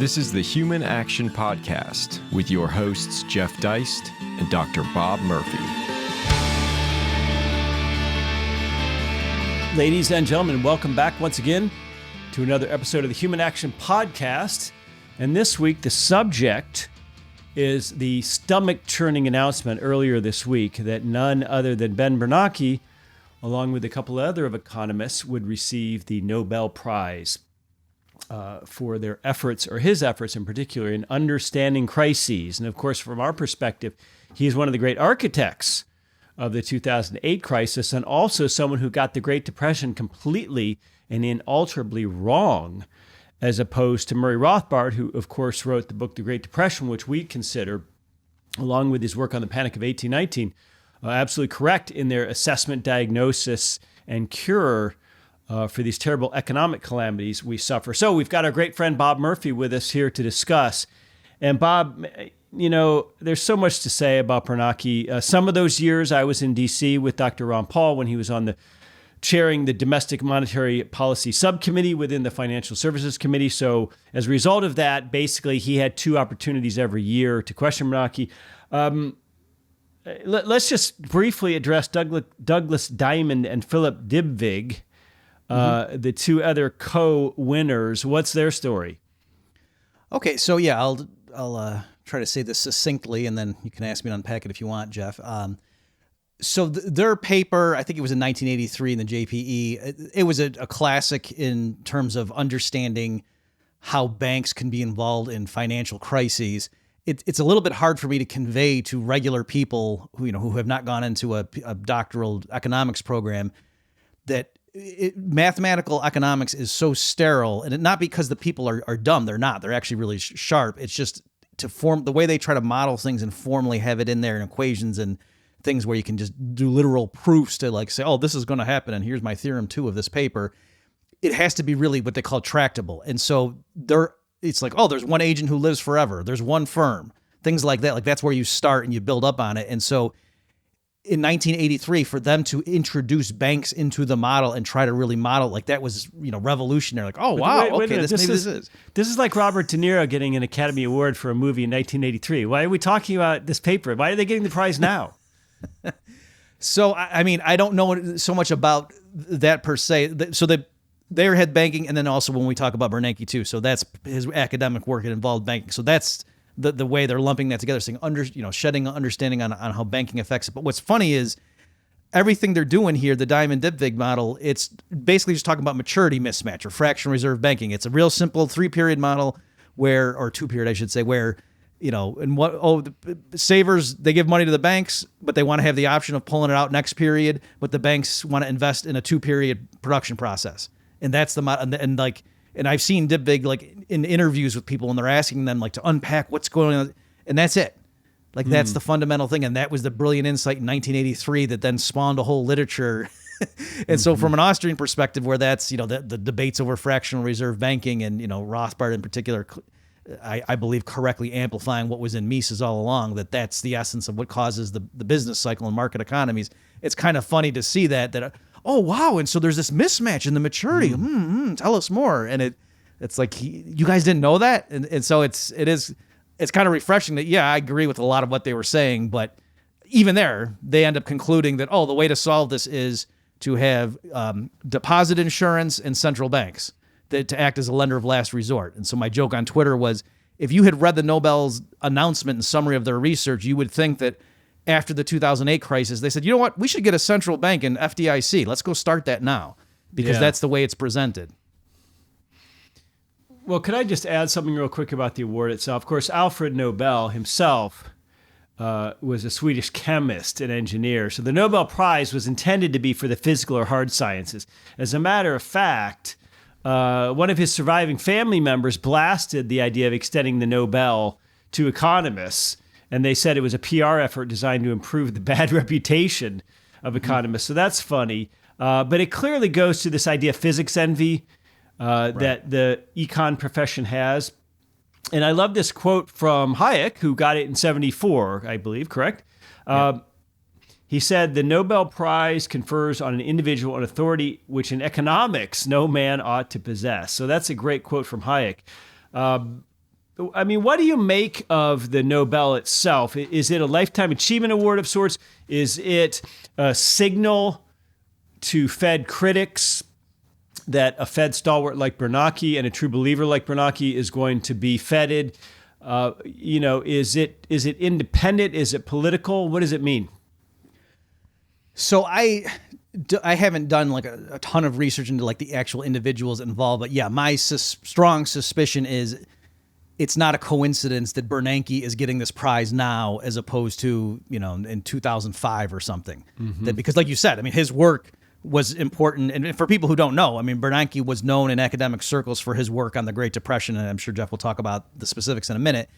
This is the Human Action Podcast with your hosts, Jeff Deist and Dr. Bob Murphy. Ladies and gentlemen, welcome back once again to another episode of the Human Action Podcast. And this week, the subject is the stomach-churning announcement earlier this week that none other than Ben Bernanke, along with a couple of other economists, would receive the Nobel Prize for their efforts, or his efforts in particular, in understanding crises. And of course, from our perspective, he is one of the great architects of the 2008 crisis, and also someone who got the Great Depression completely and inalterably wrong, as opposed to Murray Rothbard, who, of course, wrote the book The Great Depression, which we consider, along with his work on the Panic of 1819, absolutely correct in their assessment, diagnosis, and cure for these terrible economic calamities we suffer. So we've got our great friend Bob Murphy with us here to discuss. And Bob, you know, there's so much to say about Bernanke. Some of those years I was in D.C. with Dr. Ron Paul when he was on the chairing the Domestic Monetary Policy Subcommittee within the Financial Services Committee. So as a result of that, basically he had two opportunities every year to question Bernanke. Let's just briefly address Douglas Diamond and Philip Dybvig, the two other co-winners. What's their story? Okay, so yeah, I'll try to say this succinctly, and then you can ask me to unpack it if you want, Jeff. So their paper, I think it was in 1983 in the JPE, it was a classic in terms of understanding how banks can be involved in financial crises. It's a little bit hard for me to convey to regular people who have not gone into a doctoral economics program that mathematical economics is so sterile, and not because the people are dumb. They're not. They're actually really sharp. It's just to form the way they try to model things and formally have it in there in equations and things where you can just do literal proofs to like say, oh, this is going to happen, and here's my theorem 2 of this paper. It has to be really what they call tractable. And so it's like, oh, there's one agent who lives forever. There's one firm, things like that. Like that's where you start and you build up on it. And so in 1983, for them to introduce banks into the model and try to really model, like that was, revolutionary. Like, oh, wow, okay, this is. This is like Robert De Niro getting an Academy Award for a movie in 1983. Why are we talking about this paper? Why are they getting the prize now? So, I mean, I don't know so much about that per se. So they had banking, and then also when we talk about Bernanke too. So that's his academic work. It involved banking. So that's the way they're lumping that together, saying shedding understanding on how banking affects it. But what's funny is everything they're doing here, the Diamond-Dybvig model, it's basically just talking about maturity mismatch or fractional reserve banking. It's a real simple 3-period model or 2-period, I should say, where the savers, they give money to the banks, but they want to have the option of pulling it out next period, but the banks want to invest in a 2-period production process. And that's the model. And I've seen Dybvig like in interviews with people, and they're asking them like to unpack what's going on, and that's it. Like that's the fundamental thing, and that was the brilliant insight in 1983 that then spawned a whole literature. And so, from an Austrian perspective, where that's the debates over fractional reserve banking, and Rothbard in particular, I believe correctly amplifying what was in Mises all along, that's the essence of what causes the business cycle in market economies. It's kind of funny to see that. Oh, wow. And so there's this mismatch in the maturity. Tell us more. And it's like, you guys didn't know that? And so it's kind of refreshing that, yeah, I agree with a lot of what they were saying. But even there, they end up concluding that, the way to solve this is to have deposit insurance and central banks to act as a lender of last resort. And so my joke on Twitter was, if you had read the Nobel's announcement and summary of their research, you would think that after the 2008 crisis, they said, you know what, we should get a central bank in FDIC. Let's go start that now, because that's the way it's presented. Well, could I just add something real quick about the award itself? Of course, Alfred Nobel himself was a Swedish chemist and engineer. So the Nobel Prize was intended to be for the physical or hard sciences. As a matter of fact, one of his surviving family members blasted the idea of extending the Nobel to economists. And they said it was a PR effort designed to improve the bad reputation of economists. So that's funny. But it clearly goes to this idea of physics envy that the econ profession has. And I love this quote from Hayek, who got it in 1974, I believe, correct? He said, the Nobel Prize confers on an individual an authority which in economics no man ought to possess. So that's a great quote from Hayek. I mean, what do you make of the Nobel itself? Is it a lifetime achievement award of sorts? Is it a signal to Fed critics that a Fed stalwart like Bernanke and a true believer like Bernanke is going to be feted? Is it independent? Is it political? What does it mean? So I haven't done like a ton of research into like the actual individuals involved, but yeah, my strong suspicion is it's not a coincidence that Bernanke is getting this prize now as opposed to, in 2005 or something. Mm-hmm. That because like you said, I mean, his work was important. And for people who don't know, I mean, Bernanke was known in academic circles for his work on the Great Depression. And I'm sure Jeff will talk about the specifics in a minute.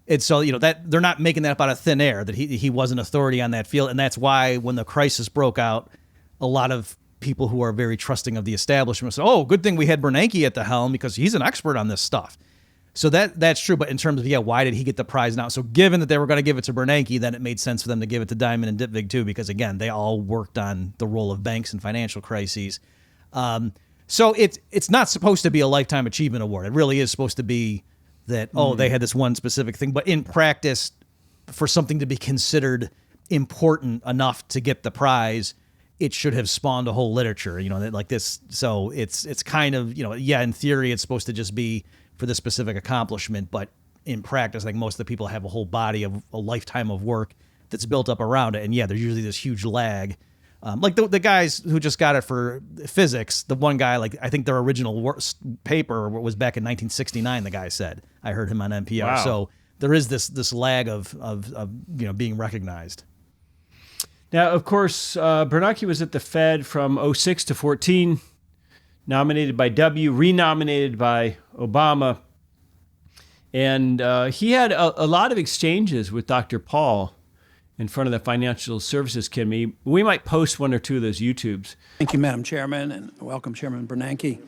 It's so, that they're not making that up out of thin air, that he was an authority on that field. And that's why when the crisis broke out, a lot of people who are very trusting of the establishment said, oh, good thing we had Bernanke at the helm because he's an expert on this stuff. So that's true. But in terms of, why did he get the prize now? So given that they were going to give it to Bernanke, then it made sense for them to give it to Diamond and Dybvig too, because again, they all worked on the role of banks in financial crises. So it's not supposed to be a lifetime achievement award. It really is supposed to be that, they had this one specific thing. But in practice, for something to be considered important enough to get the prize, it should have spawned a whole literature, that like this. So it's kind of, in theory, it's supposed to just be for this specific accomplishment, but in practice, like most of the people have a whole body of a lifetime of work that's built up around it. And there's usually this huge lag. Like the guys who just got it for physics, the one guy, like I think their original paper was back in 1969, the guy said. I heard him on NPR. Wow. So there is this lag of being recognized. Now, of course, Bernanke was at the Fed from 2006 to 2014, nominated by W, renominated by Obama. And he had a lot of exchanges with Dr. Paul in front of the Financial Services Committee. We might post one or two of those YouTubes. Thank you, Madam Chairman, and welcome, Chairman Bernanke.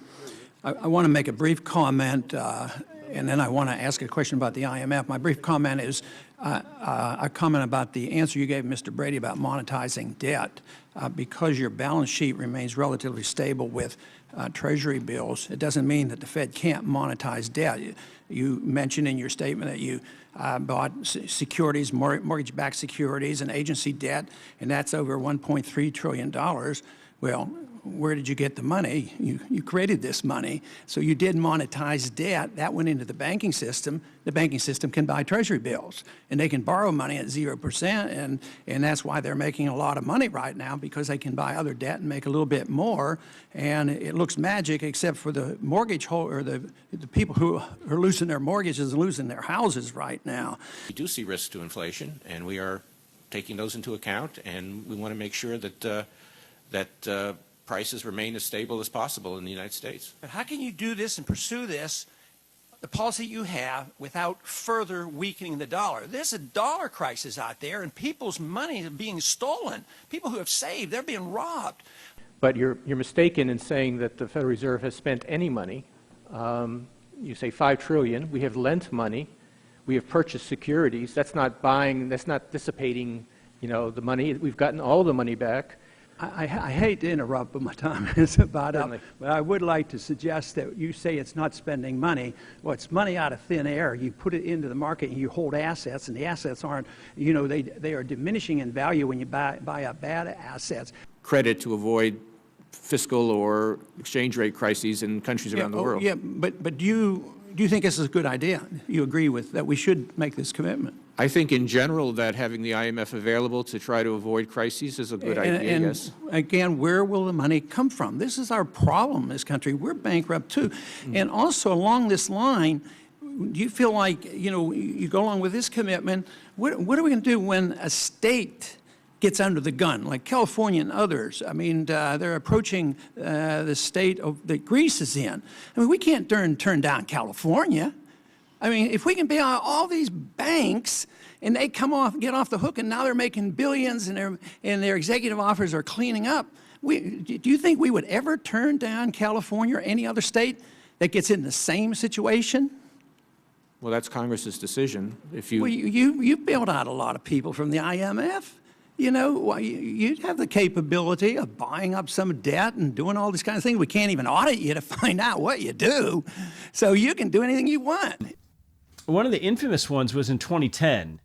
I want to make a brief comment, and then I want to ask a question about the IMF. My brief comment is a comment about the answer you gave Mr. Brady about monetizing debt. Because your balance sheet remains relatively stable with Treasury bills, it doesn't mean that the Fed can't monetize debt. You mentioned in your statement that you bought securities, mortgage-backed securities and agency debt, and that's over $1.3 trillion. Well, where did you get the money? You created this money. So you did monetize debt. That went into the banking system. The banking system can buy Treasury bills, and they can borrow money at 0%, and that's why they're making a lot of money right now, because they can buy other debt and make a little bit more. And it looks magic, except for the mortgage holder, or the people who are losing their mortgages and losing their houses right now. We do see risks to inflation, and we are taking those into account, and we want to make sure that prices remain as stable as possible in the United States. But how can you do this and pursue this, the policy you have, without further weakening the dollar? There's a dollar crisis out there, and people's money is being stolen. People who have saved, they're being robbed. But you're mistaken in saying that the Federal Reserve has spent any money. You say $5 trillion. We have lent money. We have purchased securities. That's not buying. That's not dissipating. The money. We've gotten all the money back. I hate to interrupt, but my time is about up. But I would like to suggest that you say it's not spending money. Well, it's money out of thin air. You put it into the market and you hold assets, and the assets aren't, they are diminishing in value when you buy up bad assets. Credit to avoid fiscal or exchange rate crises in countries around the world. Yeah, but do you think this is a good idea? You agree with that we should make this commitment? I think in general that having the IMF available to try to avoid crises is a good idea, yes. Again, where will the money come from? This is our problem in this country. We're bankrupt too. And also along this line, do you feel like, you go along with this commitment, what are we going to do when a state gets under the gun, like California and others? I mean, they're approaching the state that Greece is in. I mean, we can't turn down California. I mean, if we can bail out all these banks and they get off the hook, and now they're making billions, and their executive officers are cleaning up, do you think we would ever turn down California or any other state that gets in the same situation? Well, that's Congress's decision. Well, you bailed out a lot of people from the IMF. You have the capability of buying up some debt and doing all these kind of things. We can't even audit you to find out what you do. So you can do anything you want. one of the infamous ones was in 2010,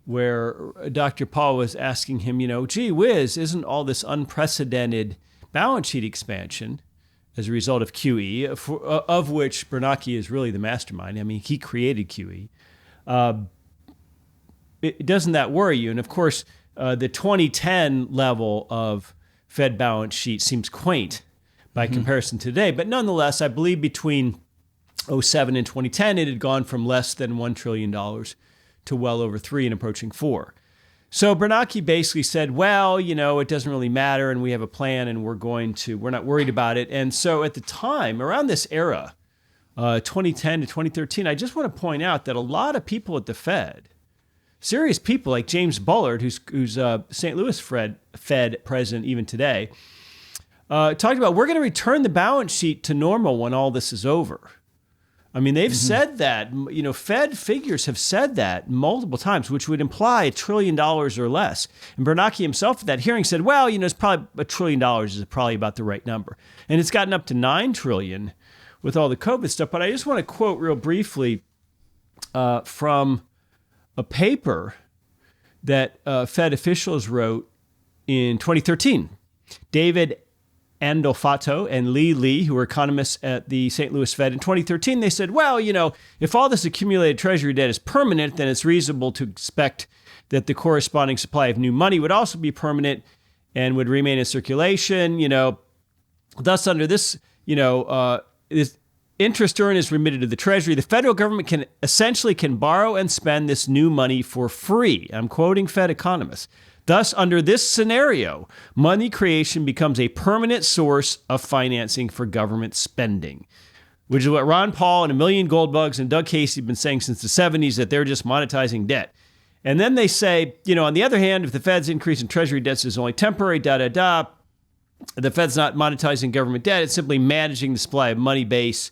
where Dr. Paul was asking him, gee whiz, isn't all this unprecedented balance sheet expansion as a result of QE, of which Bernanke is really the mastermind. I mean, he created QE. Doesn't that worry you? And of course, the 2010 level of Fed balance sheet seems quaint by comparison to today. But nonetheless, I believe between 2007 and 2010, it had gone from less than $1 trillion to well over 3 and approaching 4. So Bernanke basically said, well, it doesn't really matter, and we have a plan, and we're not worried about it. And so at the time, around this era, 2010 to 2013, I just want to point out that a lot of people at the Fed, serious people like James Bullard, who's St. Louis Fed president even today, talked about we're going to return the balance sheet to normal when all this is over. I mean, they've said that, Fed figures have said that multiple times, which would imply $1 trillion or less. And Bernanke himself at that hearing said, well, it's probably $1 trillion is probably about the right number. And it's gotten up to $9 trillion with all the COVID stuff. But I just want to quote real briefly from a paper that Fed officials wrote in 2013. David Andolfato and Lee, who were economists at the St. Louis Fed in 2013, they said, well, if all this accumulated treasury debt is permanent, then it's reasonable to expect that the corresponding supply of new money would also be permanent and would remain in circulation. Thus, under this, this interest earned is remitted to the Treasury. The federal government can borrow and spend this new money for free. I'm quoting Fed economists. Thus, under this scenario, money creation becomes a permanent source of financing for government spending, which is what Ron Paul and a million gold bugs and Doug Casey have been saying since the 70s, that they're just monetizing debt. And then they say, on the other hand, if the Fed's increase in Treasury debts is only temporary, the Fed's not monetizing government debt. It's simply managing the supply of money base.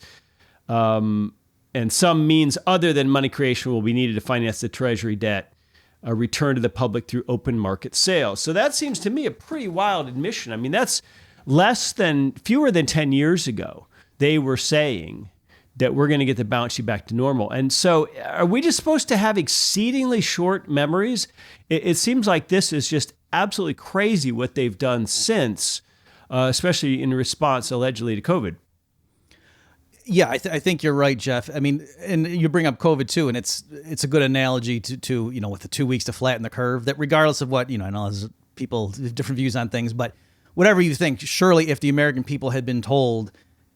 And some means other than money creation will be needed to finance the Treasury debt. Return to the public through open market sales. So that seems to me a pretty wild admission. I mean, that's fewer than 10 years ago, they were saying that we're going to get the balance sheet back to normal. And so are we just supposed to have exceedingly short memories? It seems like this is just absolutely crazy what they've done since, especially in response allegedly to COVID. Yeah, I think you're right, Jeff. I mean, and you bring up COVID too, and it's a good analogy to with the 2 weeks to flatten the curve, that regardless of what, I know there's people have different views on things, but whatever you think, surely if the American people had been told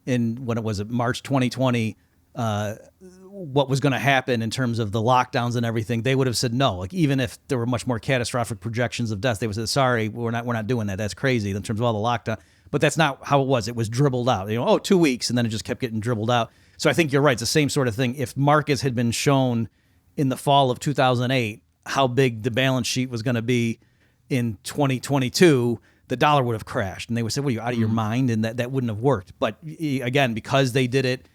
March 2020, what was going to happen in terms of the lockdowns and everything, they would have said no. Like, even if there were much more catastrophic projections of deaths, they would have said, sorry, we're not doing that. That's crazy in terms of all the lockdown. But that's not how it was. It was dribbled out. 2 weeks, and then it just kept getting dribbled out. So I think you're right. It's the same sort of thing. If markets had been shown in the fall of 2008 how big the balance sheet was going to be in 2022, the dollar would have crashed. And they would say, well, you're out of your mind, and that wouldn't have worked. But again, because they did it,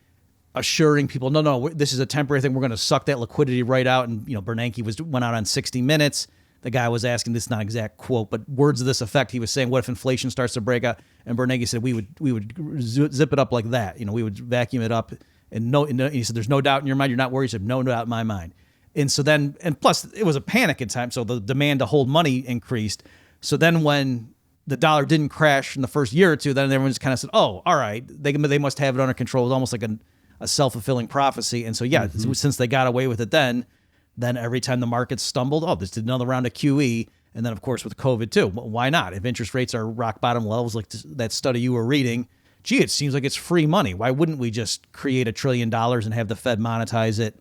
assuring people, no, this is a temporary thing. We're going to suck that liquidity right out. And, Bernanke went out on 60 Minutes. The guy was asking, this is not an exact quote, but words of this effect. He was saying, what if inflation starts to break out? And Bernanke said, we would zip it up like that. We would vacuum it up. And he said, there's no doubt in your mind. You're not worried. He said, no doubt in my mind. And so then, and plus it was a panic at time. So the demand to hold money increased. So then when the dollar didn't crash in the first year or two, then everyone just kind of said, oh, all right, they must have it under control. It was almost like a self-fulfilling prophecy. And so, since they got away with it then every time the markets stumbled, this did another round of QE. And then, of course, with COVID too. Why not? If interest rates are rock bottom levels like that study you were reading, it seems like it's free money. Why wouldn't we just create $1 trillion and have the Fed monetize it,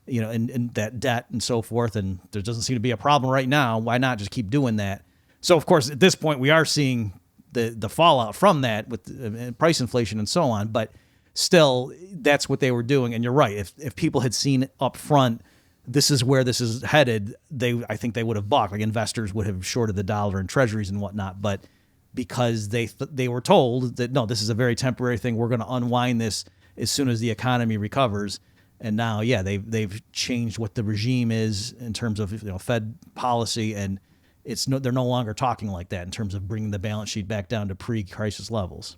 in that debt and so forth? And there doesn't seem to be a problem right now. Why not just keep doing that? So, of course, at this point, we are seeing the fallout from that with price inflation and so on. But still, that's what they were doing. And you're right. If people had seen up front, this is where this is headed, I think they would have balked. Like, investors would have shorted the dollar and treasuries and whatnot. But because they were told that, no, this is a very temporary thing, we're going to unwind this as soon as the economy recovers. And now, they've changed what the regime is in terms of Fed policy, and they're no longer talking like that in terms of bringing the balance sheet back down to pre-crisis levels.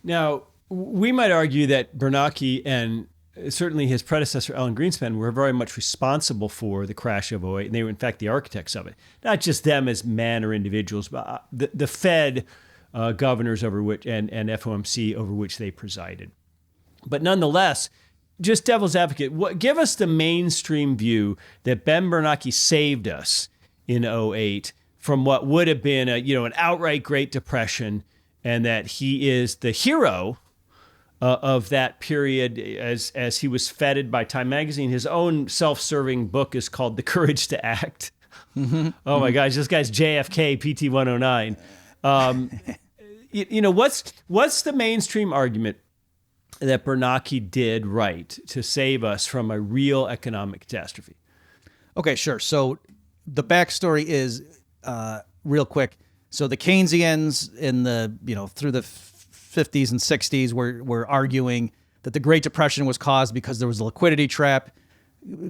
Now, we might argue that Bernanke and certainly his predecessor, Alan Greenspan, were very much responsible for the crash of '08, and they were, in fact, the architects of it. Not just them as men or individuals, but the Fed governors over which and FOMC over which they presided. But nonetheless, just devil's advocate, give us the mainstream view that Ben Bernanke saved us in '08 from what would have been an outright Great Depression, and that he is the hero of that period as he was feted by Time Magazine. His own self-serving book is called The Courage to Act. Mm-hmm. Oh my gosh, this guy's JFK, PT 109. What's the mainstream argument that Bernanke did right to save us from a real economic catastrophe? Okay, sure. So the backstory is real quick. So the Keynesians in through the 50s and 60s were arguing that the Great Depression was caused because there was a liquidity trap.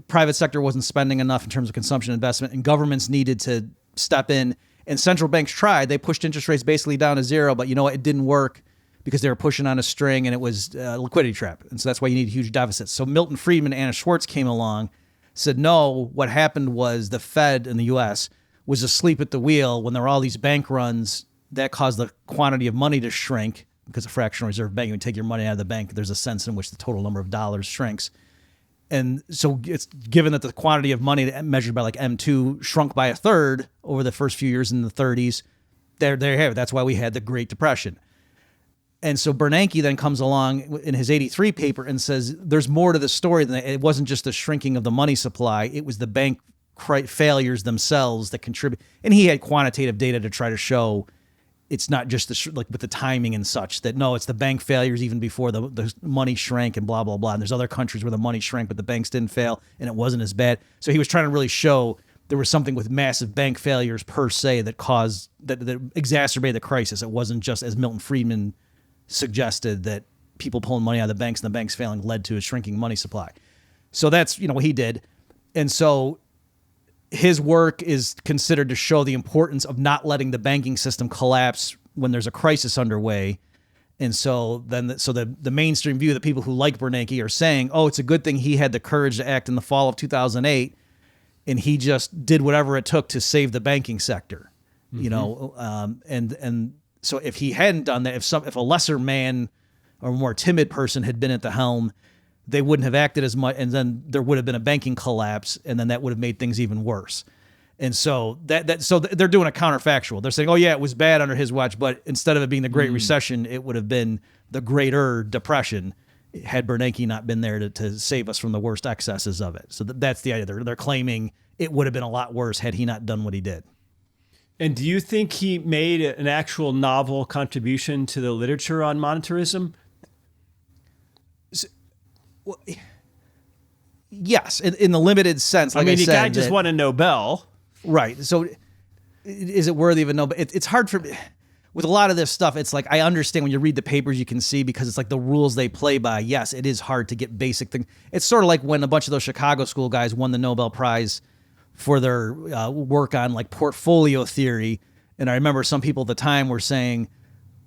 Private sector wasn't spending enough in terms of consumption investment, and governments needed to step in. And central banks tried. They pushed interest rates basically down to zero, but it didn't work because they were pushing on a string, and it was a liquidity trap. And so that's why you need huge deficits. So Milton Friedman and Anna Schwartz came along, said, no, what happened was the Fed in the U.S. was asleep at the wheel when there were all these bank runs that caused the quantity of money to shrink because of fractional reserve banking. When you take your money out of the bank, there's a sense in which the total number of dollars shrinks. And so it's given that the quantity of money measured by like M2 shrunk by a third over the first few years in the 30s, there you have it. That's why we had the Great Depression. And so Bernanke then comes along in his 83 paper and says, there's more to the story than that. It wasn't just the shrinking of the money supply. It was the bank failures themselves that contribute. And he had quantitative data to try to show it's not just with the timing and such, that no, it's the bank failures even before the money shrank and blah, blah, blah. And there's other countries where the money shrank, but the banks didn't fail and it wasn't as bad. So he was trying to really show there was something with massive bank failures per se that caused, that exacerbated the crisis. It wasn't just, as Milton Friedman suggested, that people pulling money out of the banks and the banks failing led to a shrinking money supply. So that's, what he did. And so his work is considered to show the importance of not letting the banking system collapse when there's a crisis underway. And so then, the mainstream view, the people who like Bernanke are saying, oh, it's a good thing he had the courage to act in the fall of 2008, and he just did whatever it took to save the banking sector. And so if he hadn't done that, if a lesser man or more timid person had been at the helm, they wouldn't have acted as much, and then there would have been a banking collapse, and then that would have made things even worse. And so so they're doing a counterfactual. They're saying, oh yeah, it was bad under his watch, but instead of it being the Great Recession, it would have been the Greater Depression had Bernanke not been there to save us from the worst excesses of it. So that's the idea. They're claiming it would have been a lot worse had he not done what he did. And do you think he made an actual novel contribution to the literature on monetarism? Yes, in the limited sense. Like I the said, guy just won a Nobel. Right. So is it worthy of a Nobel? It's hard for me. With a lot of this stuff, it's like, I understand when you read the papers, you can see, because it's like the rules they play by. Yes, it is hard to get basic things. It's sort of like when a bunch of those Chicago school guys won the Nobel Prize for their work on like portfolio theory. And I remember some people at the time were saying,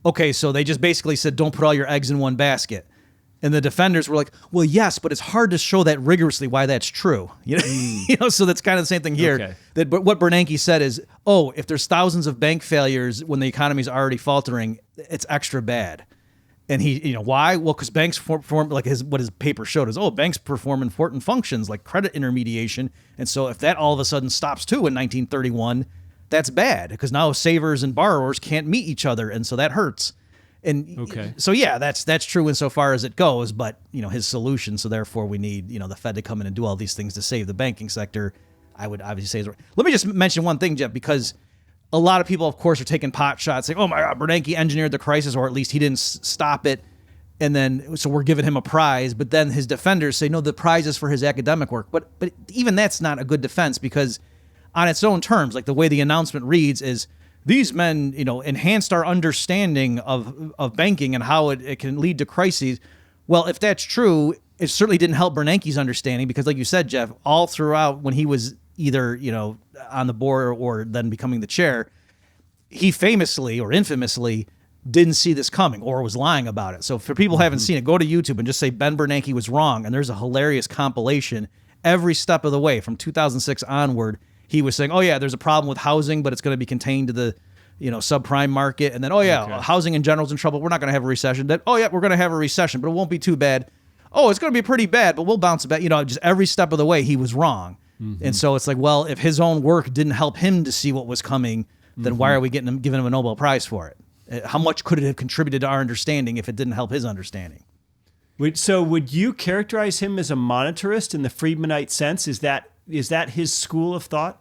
okay, so they just basically said, don't put all your eggs in one basket. And the defenders were like, well, yes, but it's hard to show that rigorously why that's true. So that's kind of the same thing here. Okay. But what Bernanke said is, oh, if there's thousands of bank failures when the economy is already faltering, it's extra bad. And he, why? Well, because banks perform like what his paper showed is, banks perform important functions like credit intermediation. And so if that all of a sudden stops too in 1931, that's bad, because now savers and borrowers can't meet each other. And so that hurts. And so, yeah, that's true insofar as it goes, but, his solution, so therefore we need, the Fed to come in and do all these things to save the banking sector, I would obviously say is right. Let me just mention one thing, Jeff, because a lot of people, of course, are taking pot shots saying, oh my God, Bernanke engineered the crisis, or at least he didn't stop it. And then, so we're giving him a prize, but then his defenders say, no, the prize is for his academic work. But even that's not a good defense, because on its own terms, like the way the announcement reads is, these men, enhanced our understanding of banking and how it can lead to crises. Well, if that's true, it certainly didn't help Bernanke's understanding, because like you said, Jeff, all throughout when he was either, on the board or then becoming the chair, he famously or infamously didn't see this coming or was lying about it. So for people who haven't seen it, go to YouTube and just say Ben Bernanke was wrong. And there's a hilarious compilation every step of the way from 2006 onward. He was saying, oh yeah, there's a problem with housing, but it's going to be contained to the, subprime market. And then, housing in general is in trouble. We're not going to have a recession. Then, we're going to have a recession, but it won't be too bad. Oh, it's going to be pretty bad, but we'll bounce back. Just every step of the way he was wrong. And so it's like, well, if his own work didn't help him to see what was coming, then why are we giving him a Nobel Prize for it? How much could it have contributed to our understanding if it didn't help his understanding? So would you characterize him as a monetarist in the Friedmanite sense? Is that his school of thought?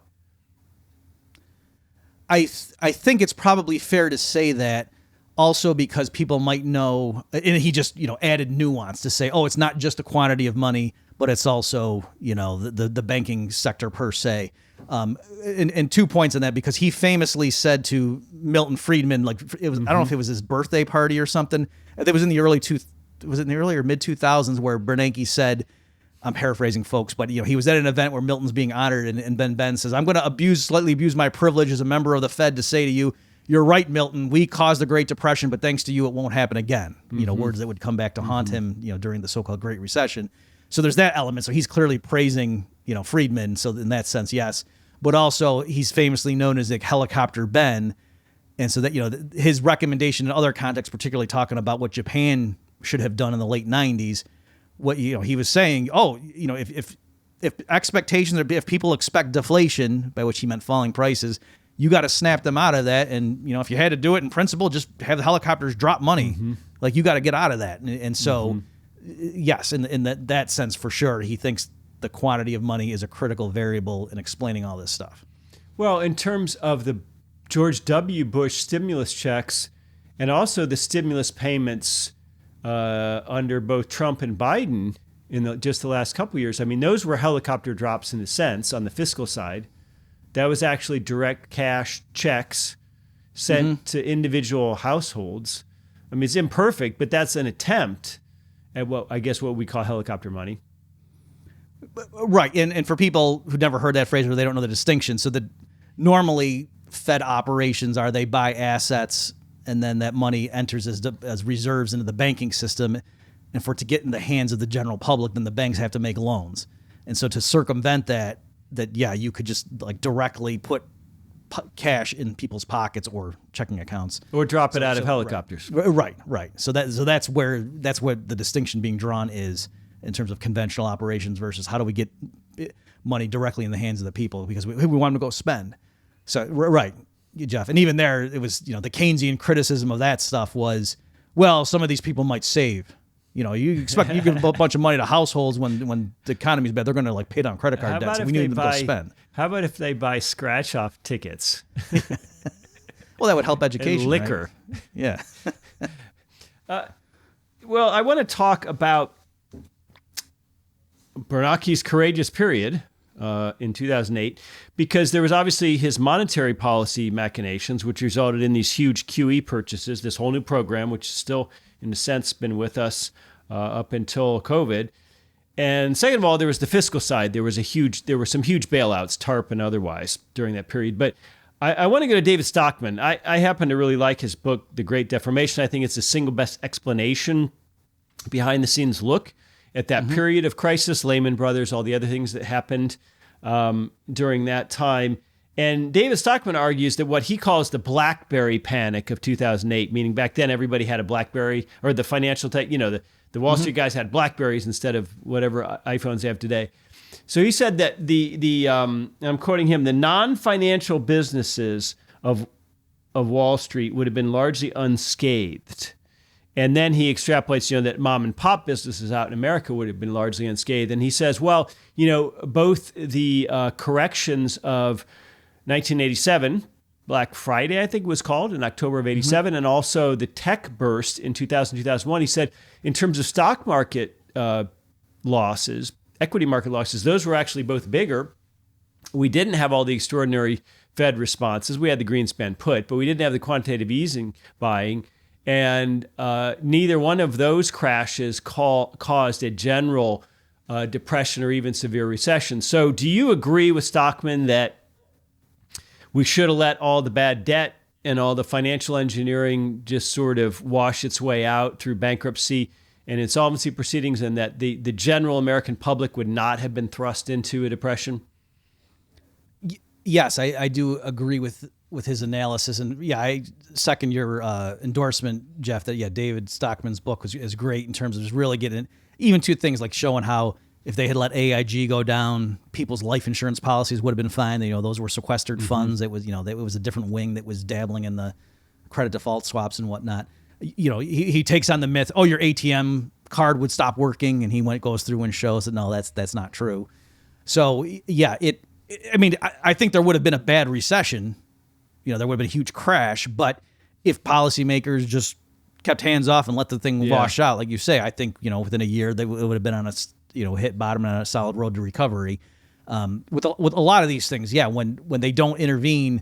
I think it's probably fair to say that, also because people might know, and he just added nuance to say, oh, it's not just a quantity of money, but it's also the banking sector per se. And 2 points on that, because he famously said to Milton Friedman, like it was, I don't know if it was his birthday party or something. It was in the early or mid 2000s where Bernanke said, I'm paraphrasing, folks, but he was at an event where Milton's being honored, and Ben says, I'm going to slightly abuse my privilege as a member of the Fed to say to you, you're right, Milton. We caused the Great Depression, but thanks to you, it won't happen again. Words that would come back to haunt him, during the so-called Great Recession. So there's that element. So he's clearly praising, Friedman. So in that sense, yes. But also he's famously known as like Helicopter Ben. And so that, his recommendation in other contexts, particularly talking about what Japan should have done in the late 90s, what, he was saying, if expectations are, if people expect deflation, by which he meant falling prices, you got to snap them out of that. And, if you had to do it in principle, just have the helicopters drop money. Like you got to get out of that. And so, yes, in that sense, for sure, he thinks the quantity of money is a critical variable in explaining all this stuff. Well, in terms of the George W. Bush stimulus checks and also the stimulus payments under both Trump and Biden in just the last couple of years, I mean, those were helicopter drops in a sense on the fiscal side. That was actually direct cash checks sent to individual households. I mean, it's imperfect, but that's an attempt at what we call helicopter money. Right. And for people who never heard that phrase or they don't know the distinction, so that normally Fed operations are they buy assets and then that money enters as reserves into the banking system. And for it to get in the hands of the general public, then the banks have to make loans. And so to circumvent that, you could just like directly put cash in people's pockets or checking accounts, or drop it out of helicopters. Right. So that's where the distinction being drawn is in terms of conventional operations versus how do we get money directly in the hands of the people because we want them to go spend. So right, Jeff, and even there it was the Keynesian criticism of that stuff was, well, some of these people might save. You expect you give a bunch of money to households when the economy's bad, they're going to like pay down credit card debts. And we need them to go spend. How about if they buy scratch-off tickets? Well, that would help education. And liquor. Right? Yeah. Well, I want to talk about Bernanke's courageous period in 2008 because there was obviously his monetary policy machinations, which resulted in these huge QE purchases, this whole new program, which is still, in a sense, been with us up until COVID. And second of all, there was the fiscal side. There were some huge bailouts, TARP and otherwise, during that period. But I want to go to David Stockman. I happen to really like his book, The Great Deformation. I think it's the single best explanation, behind the scenes look at that period of crisis, Lehman Brothers, all the other things that happened during that time. And David Stockman argues that what he calls the BlackBerry panic of 2008, meaning back then everybody had a BlackBerry, or the financial tech, the Wall Street guys had BlackBerries instead of whatever iPhones they have today. So he said that I'm quoting him, the non-financial businesses of Wall Street would have been largely unscathed. And then he extrapolates, that mom and pop businesses out in America would have been largely unscathed. And he says, well, both the corrections of 1987, Black Friday, I think it was called, in October of 87, and also the tech burst in 2000, 2001. He said, in terms of stock market losses, equity market losses, those were actually both bigger. We didn't have all the extraordinary Fed responses. We had the Greenspan put, but we didn't have the quantitative easing buying. And neither one of those crashes caused a general depression or even severe recession. So do you agree with Stockman that we should have let all the bad debt and all the financial engineering just sort of wash its way out through bankruptcy and insolvency proceedings, and that the general American public would not have been thrust into a depression? Yes, I do agree with his analysis, and I second your endorsement, Jeff. That David Stockman's book is great in terms of just really getting even to things like showing how if they had let AIG go down, people's life insurance policies would have been fine. Those were sequestered funds. It was it was a different wing that was dabbling in the credit default swaps and whatnot. He takes on the myth, your ATM card would stop working, and he goes through and shows that no, that's not true. So I think there would have been a bad recession. There would have been a huge crash, but if policymakers just kept hands off and let the thing wash out, like you say, I think, within a year, it would have been on a, hit bottom and on a solid road to recovery. With a lot of these things, when they don't intervene,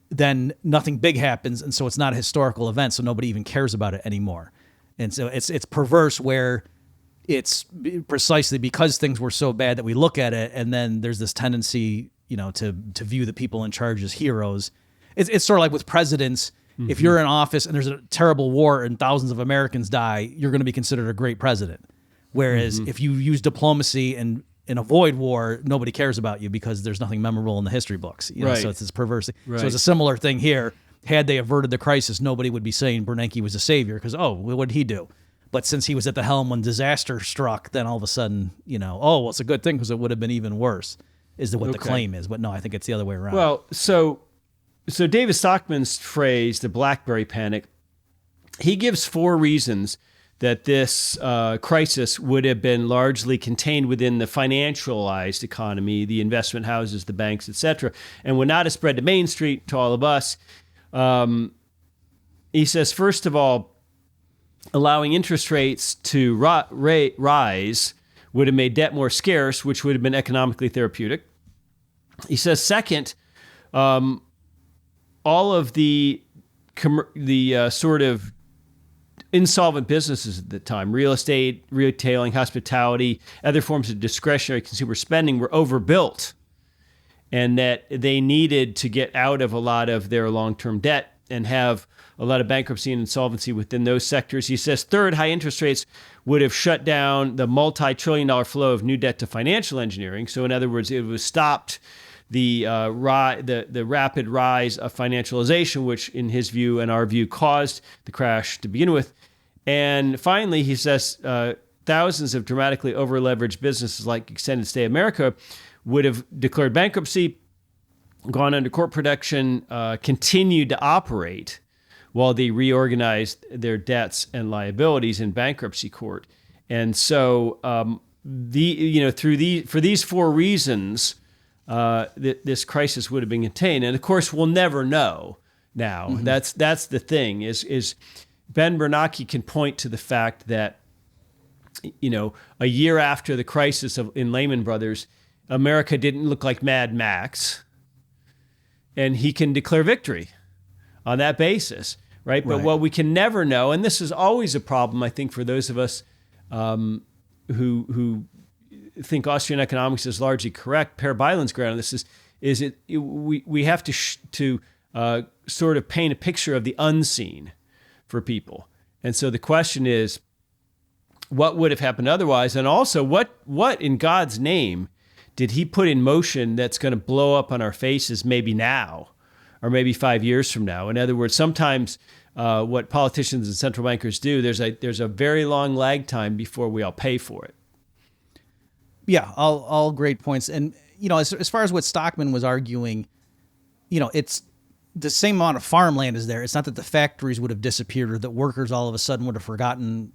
then nothing big happens. And so it's not a historical event. So nobody even cares about it anymore. And so it's perverse where it's precisely because things were so bad that we look at it. And then there's this tendency, to view the people in charge as heroes. It's sort of like with presidents. If you're in office and there's a terrible war and thousands of Americans die, you're going to be considered a great president. Whereas if you use diplomacy and avoid war, nobody cares about you because there's nothing memorable in the history books. Right. So it's this perverse thing. Right. So it's a similar thing here. Had they averted the crisis, nobody would be saying Bernanke was a savior because, what did he do? But since he was at the helm when disaster struck, then all of a sudden, it's a good thing because it would have been even worse, is what the claim is. But no, I think it's the other way around. Well, so David Stockman's phrase, the BlackBerry panic, he gives 4 reasons that this crisis would have been largely contained within the financialized economy, the investment houses, the banks, et cetera, and would not have spread to Main Street, to all of us. He says, first of all, allowing interest rates to rise would have made debt more scarce, which would have been economically therapeutic. He says, second, all of the sort of insolvent businesses at the time, real estate, retailing, hospitality, other forms of discretionary consumer spending were overbuilt, and that they needed to get out of a lot of their long-term debt and have a lot of bankruptcy and insolvency within those sectors. He says, third, high interest rates would have shut down the multi-trillion-dollar flow of new debt to financial engineering. So in other words, it was stopped the rapid rise of financialization, which in his view and our view caused the crash to begin with. And finally, he says thousands of dramatically over-leveraged businesses like Extended Stay America would have declared bankruptcy, gone under court protection, continued to operate while they reorganized their debts and liabilities in bankruptcy court. And so for these 4 reasons, this crisis would have been contained. And of course, we'll never know now. That's the thing is Ben Bernanke can point to the fact that, a year after the crisis in Lehman Brothers, America didn't look like Mad Max, and he can declare victory on that basis, right? But what we can never know, and this is always a problem, I think, for those of us who think Austrian economics is largely correct. Per Byland's ground on this we have to sort of paint a picture of the unseen for people. And so the question is, what would have happened otherwise? And also, what in God's name did he put in motion that's going to blow up on our faces maybe now or maybe 5 years from now? In other words, sometimes what politicians and central bankers do, there's a very long lag time before we all pay for it. Yeah, all great points. And, as far as what Stockman was arguing, it's the same amount of farmland is there. It's not that the factories would have disappeared or that workers all of a sudden would have forgotten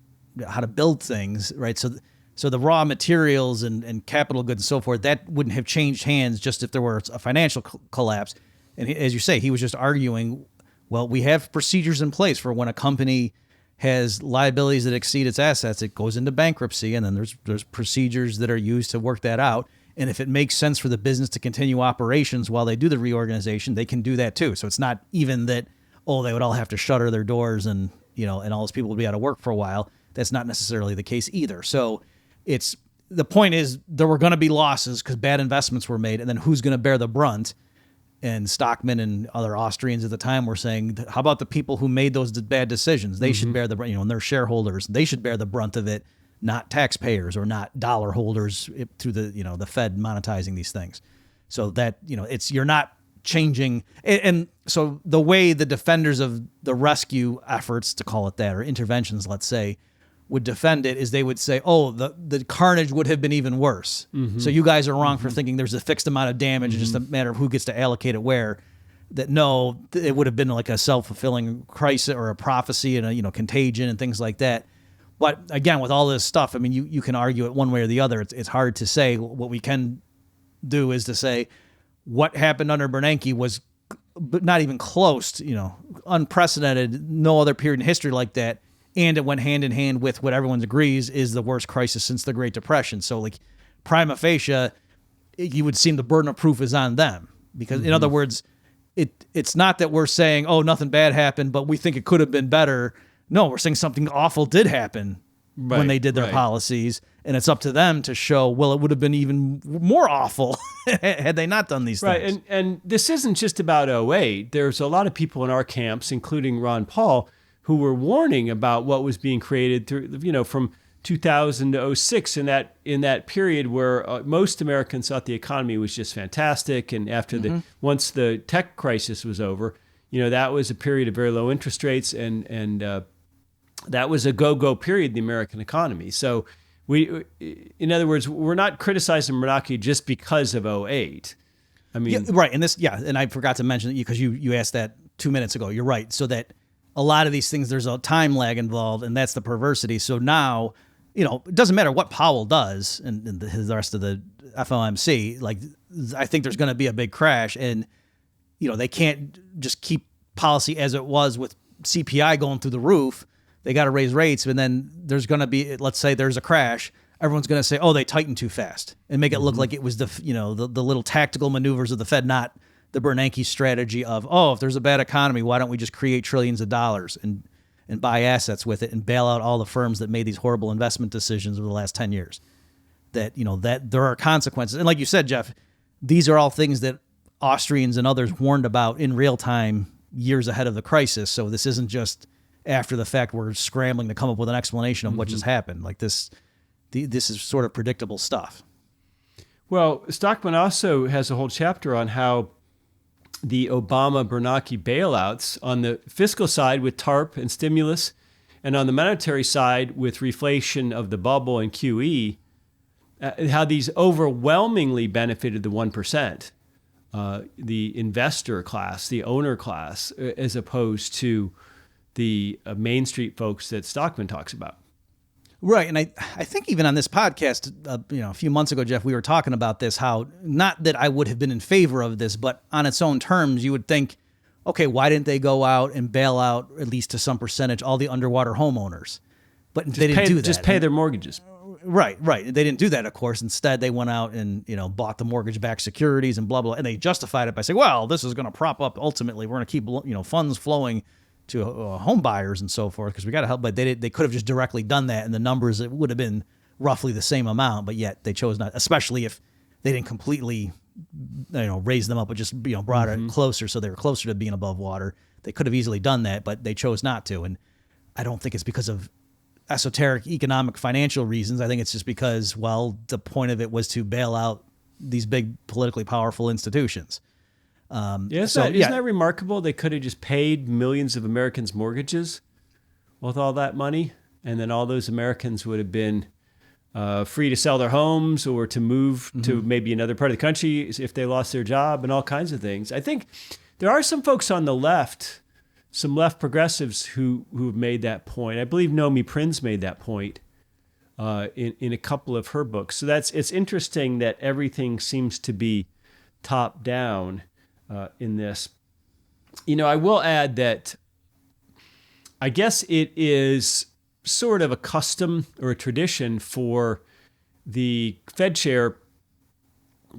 how to build things, right? So the raw materials and capital goods and so forth, that wouldn't have changed hands just if there were a financial collapse. And as you say, he was just arguing, well, we have procedures in place for when a company has liabilities that exceed its assets, it goes into bankruptcy, and then there's procedures that are used to work that out. And if it makes sense for the business to continue operations while they do the reorganization, they can do that too. So it's not even that, they would all have to shutter their doors and all those people would be out of work for a while. That's not necessarily the case either. So the point is there were going to be losses because bad investments were made, and then who's going to bear the brunt? And Stockman and other Austrians at the time were saying, how about the people who made those bad decisions? They should bear the, and their shareholders, they should bear the brunt of it, not taxpayers or not dollar holders through the, the Fed monetizing these things. So that, you're not changing. And so the way the defenders of the rescue efforts, to call it that, or interventions, let's say, would defend it is they would say, oh, the carnage would have been even worse. So you guys are wrong for thinking there's a fixed amount of damage. It's just a matter of who gets to allocate it where. That no, it would have been like a self-fulfilling crisis or a prophecy and a contagion and things like that. But again, with all this stuff, I mean, you can argue it one way or the other. It's hard to say. What we can do is to say what happened under Bernanke was not even close to, unprecedented, no other period in history like that. And it went hand in hand with what everyone agrees is the worst crisis since the Great Depression. So, like, prima facie, you would seem the burden of proof is on them. Because, in other words, it's not that we're saying, oh, nothing bad happened, but we think it could have been better. No, we're saying something awful did happen when they did their policies. And it's up to them to show, well, it would have been even more awful had they not done these things. Right, and this isn't just about 2008. There's a lot of people in our camps, including Ron Paul, who were warning about what was being created through, from 2000 to 2006 in that period where most Americans thought the economy was just fantastic, and after once the tech crisis was over, that was a period of very low interest rates, and that was a go-go period in the American economy. So in other words, we're not criticizing Bernanke just because of 2008. I mean, right, and I forgot to mention that because you asked that 2 minutes ago. You're right, so that. A lot of these things, there's a time lag involved, and that's the perversity. So now, it doesn't matter what Powell does and the rest of the FOMC. Like, I think there's going to be a big crash, and they can't just keep policy as it was with CPI going through the roof. They got to raise rates, and then there's going to be, let's say there's a crash. Everyone's going to say, oh, they tightened too fast, and make it look like it was the little tactical maneuvers of the Fed, not the Bernanke strategy of, oh, if there's a bad economy, why don't we just create trillions of dollars and buy assets with it and bail out all the firms that made these horrible investment decisions over the last 10 years? That, that there are consequences. And like you said, Jeff, these are all things that Austrians and others warned about in real time years ahead of the crisis. So this isn't just after the fact we're scrambling to come up with an explanation of what just happened. Like this is sort of predictable stuff. Well, Stockman also has a whole chapter on how the Obama-Bernanke bailouts on the fiscal side with TARP and stimulus, and on the monetary side with reflation of the bubble and QE, how these overwhelmingly benefited the 1%, the investor class, the owner class, as opposed to the Main Street folks that Stockman talks about. Right, and I think even on this podcast, a few months ago, Jeff, we were talking about this, how not that I would have been in favor of this, but on its own terms, you would think, okay, why didn't they go out and bail out, at least to some percentage, all the underwater homeowners? But they didn't do that. Just pay their mortgages. Right. They didn't do that, of course. Instead, they went out and, bought the mortgage-backed securities and blah, blah, and they justified it by saying, well, this is going to prop up, ultimately, we're going to keep, funds flowing to home buyers and so forth, because we got to help. But they could have just directly done that, and the numbers, it would have been roughly the same amount. But yet they chose not, especially if they didn't completely, raise them up, but just brought it closer, so they were closer to being above water. They could have easily done that, but they chose not to. And I don't think it's because of esoteric economic financial reasons. I think it's just because, well, the point of it was to bail out these big politically powerful institutions. Isn't that remarkable? They could have just paid millions of Americans' mortgages with all that money, and then all those Americans would have been free to sell their homes or to move to maybe another part of the country if they lost their job, and all kinds of things. I think there are some folks on the left, some left progressives who have made that point. I believe Nomi Prinz made that point in a couple of her books. So it's interesting that everything seems to be top down in this. I will add that I guess it is sort of a custom or a tradition for the Fed chair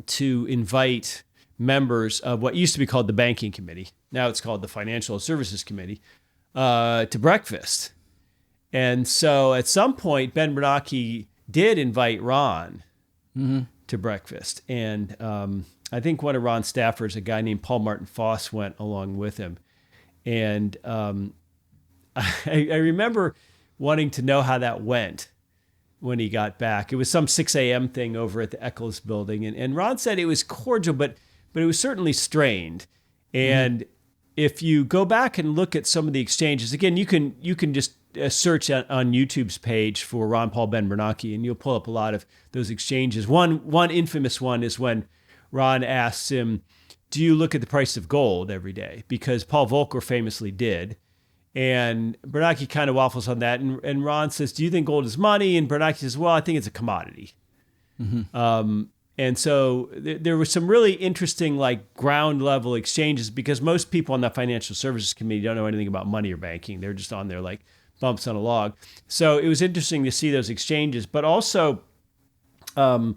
to invite members of what used to be called the Banking Committee, now it's called the Financial Services Committee, to breakfast. And so at some point, Ben Bernanke did invite Ron to breakfast. And I think one of Ron's staffers, a guy named Paul Martin Foss, went along with him. And I remember wanting to know how that went when he got back. It was some 6 a.m. thing over at the Eccles building. And Ron said it was cordial, but it was certainly strained. And if you go back and look at some of the exchanges, again, you can just search on YouTube's page for Ron Paul Ben Bernanke, and you'll pull up a lot of those exchanges. One infamous one is when Ron asks him, do you look at the price of gold every day? Because Paul Volcker famously did. And Bernanke kind of waffles on that. And Ron says, do you think gold is money? And Bernanke says, well, I think it's a commodity. And so there was some really interesting, like, ground level exchanges, because most people on the Financial Services Committee don't know anything about money or banking. They're just on there like bumps on a log. So it was interesting to see those exchanges, but also to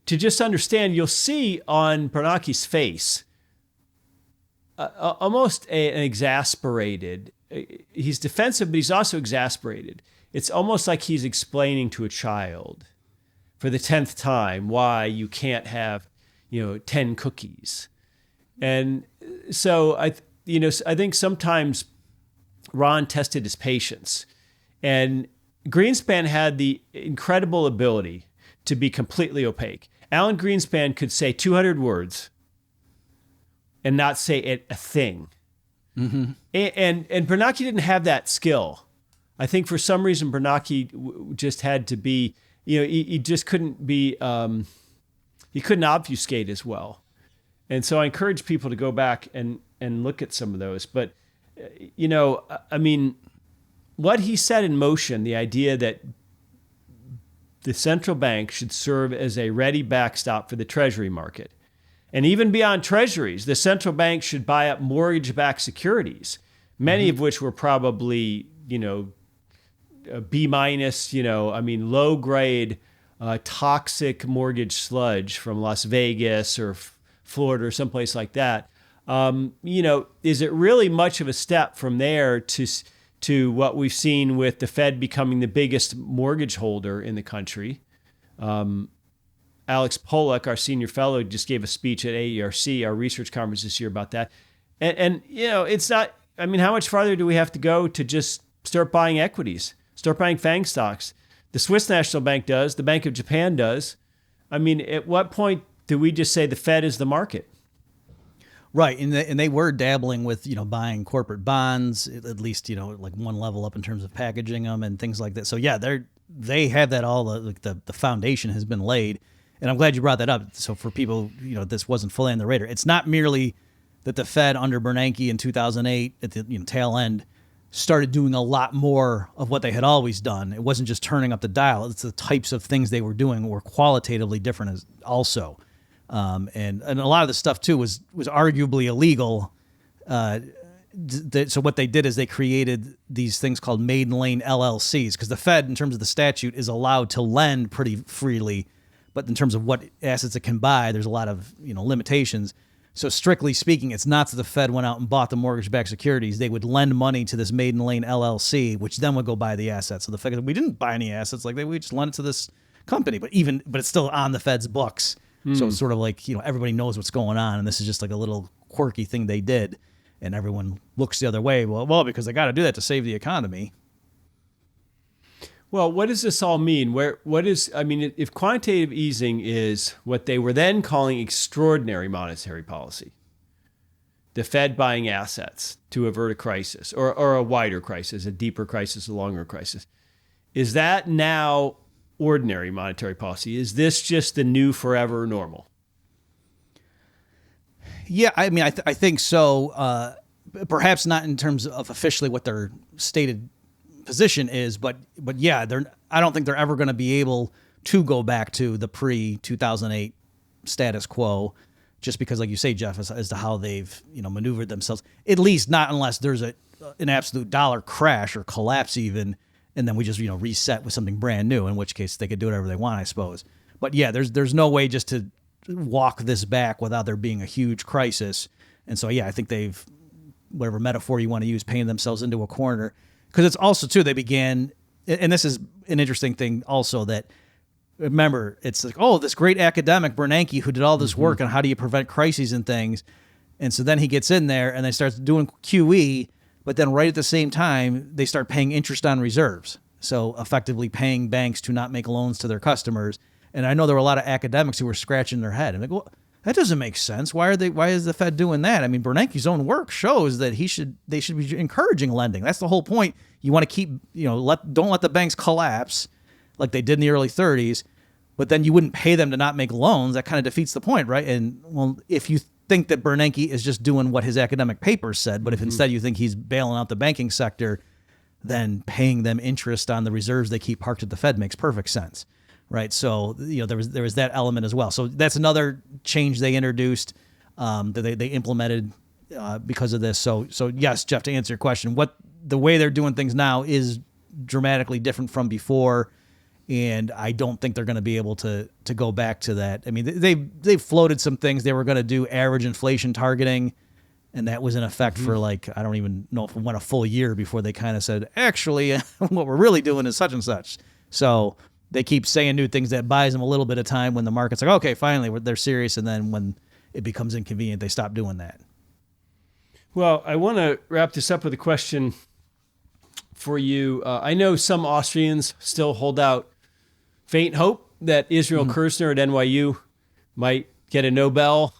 just understand, you'll see on Bernanke's face almost an exasperated. He's defensive, but he's also exasperated. It's almost like he's explaining to a child for the 10th time why you can't have, 10 cookies. And so I think sometimes Ron tested his patience, and Greenspan had the incredible ability to be completely opaque. Alan Greenspan could say 200 words and not say a thing. And Bernanke didn't have that skill. I think for some reason Bernanke just had to be, he just couldn't be, he couldn't obfuscate as well. And so I encourage people to go back and look at some of those. But, what he set in motion, the idea that the central bank should serve as a ready backstop for the treasury market. And even beyond treasuries, the central bank should buy up mortgage-backed securities, many of which were probably, B-, low-grade, toxic mortgage sludge from Las Vegas or Florida or someplace like that. Is it really much of a step from there to what we've seen with the Fed becoming the biggest mortgage holder in the country? Alex Pollock, our senior fellow, just gave a speech at AERC, our research conference this year, about that. And it's not, how much farther do we have to go to just start buying equities, start buying FANG stocks? The Swiss National Bank does, the Bank of Japan does. At what point do we just say the Fed is the market? Right, and they were dabbling with buying corporate bonds, at least like one level up in terms of packaging them and things like that. So yeah, they have that all. The foundation has been laid, and I'm glad you brought that up. So for people, this wasn't fully on the radar. It's not merely that the Fed under Bernanke in 2008 at the tail end started doing a lot more of what they had always done. It wasn't just turning up the dial. It's the types of things they were doing were qualitatively different as also. And a lot of the stuff too was arguably illegal. So what they did is they created these things called maiden lane LLCs, because the Fed, in terms of the statute, is allowed to lend pretty freely, but in terms of what assets it can buy, there's a lot of limitations. So strictly speaking, it's not that the Fed went out and bought the mortgage-backed securities. They would lend money to this maiden lane LLC, which then would go buy the assets. So the Fed, we didn't buy any assets, we just lent it to this company, but it's still on the Fed's books. So it's sort of like, everybody knows what's going on, and this is just like a little quirky thing they did, and everyone looks the other way. Well, because they got to do that to save the economy. Well, what does this all mean? If quantitative easing is what they were then calling extraordinary monetary policy, the Fed buying assets to avert a crisis or a wider crisis, a deeper crisis, a longer crisis, is that now ordinary monetary policy? Is this just the new forever normal? Yeah, I think so. Perhaps not in terms of officially what their stated position is, but yeah, I don't think they're ever going to be able to go back to the pre-2008 status quo, just because, like you say, Jeff, as to how they've maneuvered themselves. At least not unless there's an absolute dollar crash or collapse even, and then we just reset with something brand new, in which case they could do whatever they want, I suppose. But yeah, there's no way just to walk this back without there being a huge crisis. And so yeah, I think they've, whatever metaphor you want to use, painted themselves into a corner. Because it's also too, they began, and this is an interesting thing also, that remember, it's like, oh, this great academic, Bernanke, who did all this work on how do you prevent crises and things. And so then he gets in there and they start doing QE, but then right at the same time, they start paying interest on reserves. So effectively paying banks to not make loans to their customers. And I know there were a lot of academics who were scratching their head. I'm like, well, that doesn't make sense. Why is the Fed doing that? I mean, Bernanke's own work shows that they should be encouraging lending. That's the whole point. You want to keep, don't let the banks collapse like they did in the early 30s, but then you wouldn't pay them to not make loans. That kind of defeats the point, right? And well, if you think that Bernanke is just doing what his academic papers said, but if instead you think he's bailing out the banking sector, then paying them interest on the reserves they keep parked at the Fed makes perfect sense. Right. So, there was that element as well. So that's another change they introduced that they implemented because of this. So yes, Jeff, to answer your question, the way they're doing things now is dramatically different from before. And I don't think they're going to be able to go back to that. I mean, they floated some things. They were going to do average inflation targeting. And that was in effect for I don't even know if it went a full year before they kind of said, actually, what we're really doing is such and such. So they keep saying new things that buys them a little bit of time when the market's like, okay, finally, they're serious. And then when it becomes inconvenient, they stop doing that. Well, I want to wrap this up with a question for you. I know some Austrians still hold out faint hope that Israel Kirzner at NYU might get a Nobel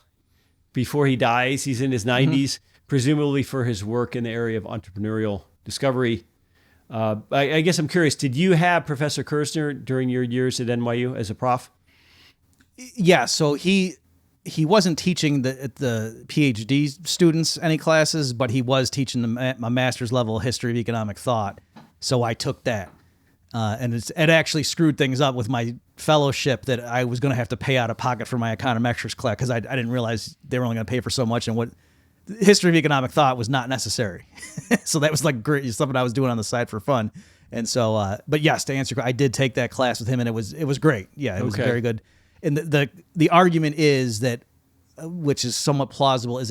before he dies. He's in his 90s, presumably for his work in the area of entrepreneurial discovery. I guess I'm curious, did you have Professor Kirzner during your years at NYU as a prof? Yeah, so he wasn't teaching the PhD students any classes, but he was teaching them at my master's level history of economic thought. So I took that. And it actually screwed things up with my fellowship that I was going to have to pay out of pocket for my econometrics class because I didn't realize they were only going to pay for so much, and what history of economic thought was not necessary. So that was great, something I was doing on the side for fun. And so, but yes, to answer, I did take that class with him, and it was great. Yeah, it was very good. And the argument is that, which is somewhat plausible, is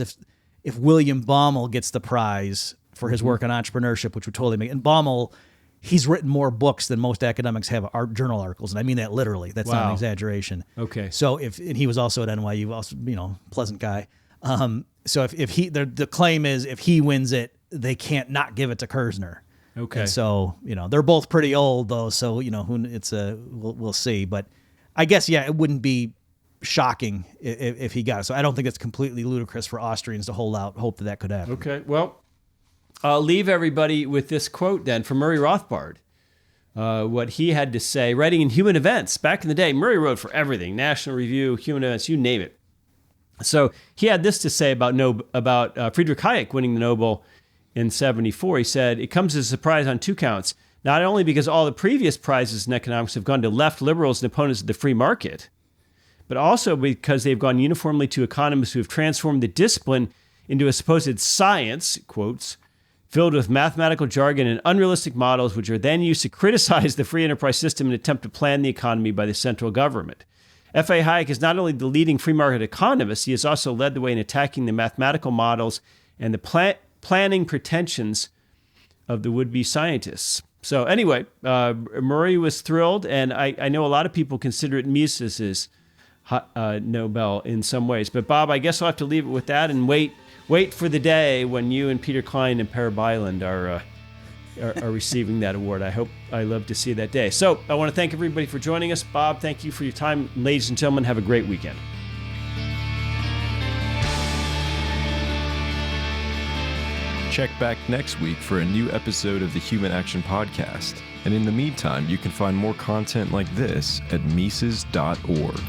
if William Baumol gets the prize for his work on entrepreneurship, which would totally make, and Baumol, he's written more books than most academics have journal articles, and I mean that literally. That's not an exaggeration. Okay. So and he was also at NYU, also pleasant guy. So if he, the claim is if he wins it, they can't not give it to Kirzner. Okay. And so they're both pretty old though, so we'll see. But I guess it wouldn't be shocking if he got it. So I don't think it's completely ludicrous for Austrians to hold out hope that could happen. Okay. Well, I'll leave everybody with this quote then from Murray Rothbard. What he had to say, writing in Human Events. Back in the day, Murray wrote for everything, National Review, Human Events, you name it. So he had this to say about Friedrich Hayek winning the Nobel in 1974. He said, it comes as a surprise on two counts, not only because all the previous prizes in economics have gone to left liberals and opponents of the free market, but also because they've gone uniformly to economists who have transformed the discipline into a supposed science, quotes, filled with mathematical jargon and unrealistic models, which are then used to criticize the free enterprise system and attempt to plan the economy by the central government. F.A. Hayek is not only the leading free market economist, he has also led the way in attacking the mathematical models and the planning pretensions of the would-be scientists. So anyway, Murray was thrilled, and I know a lot of people consider it Mises's Nobel in some ways. But Bob, I guess I'll have to leave it with that and wait for the day when you and Peter Klein and Per Byland are receiving that award. I love to see that day. So I want to thank everybody for joining us. Bob, thank you for your time. Ladies and gentlemen, have a great weekend. Check back next week for a new episode of the Human Action Podcast. And in the meantime, you can find more content like this at Mises.org.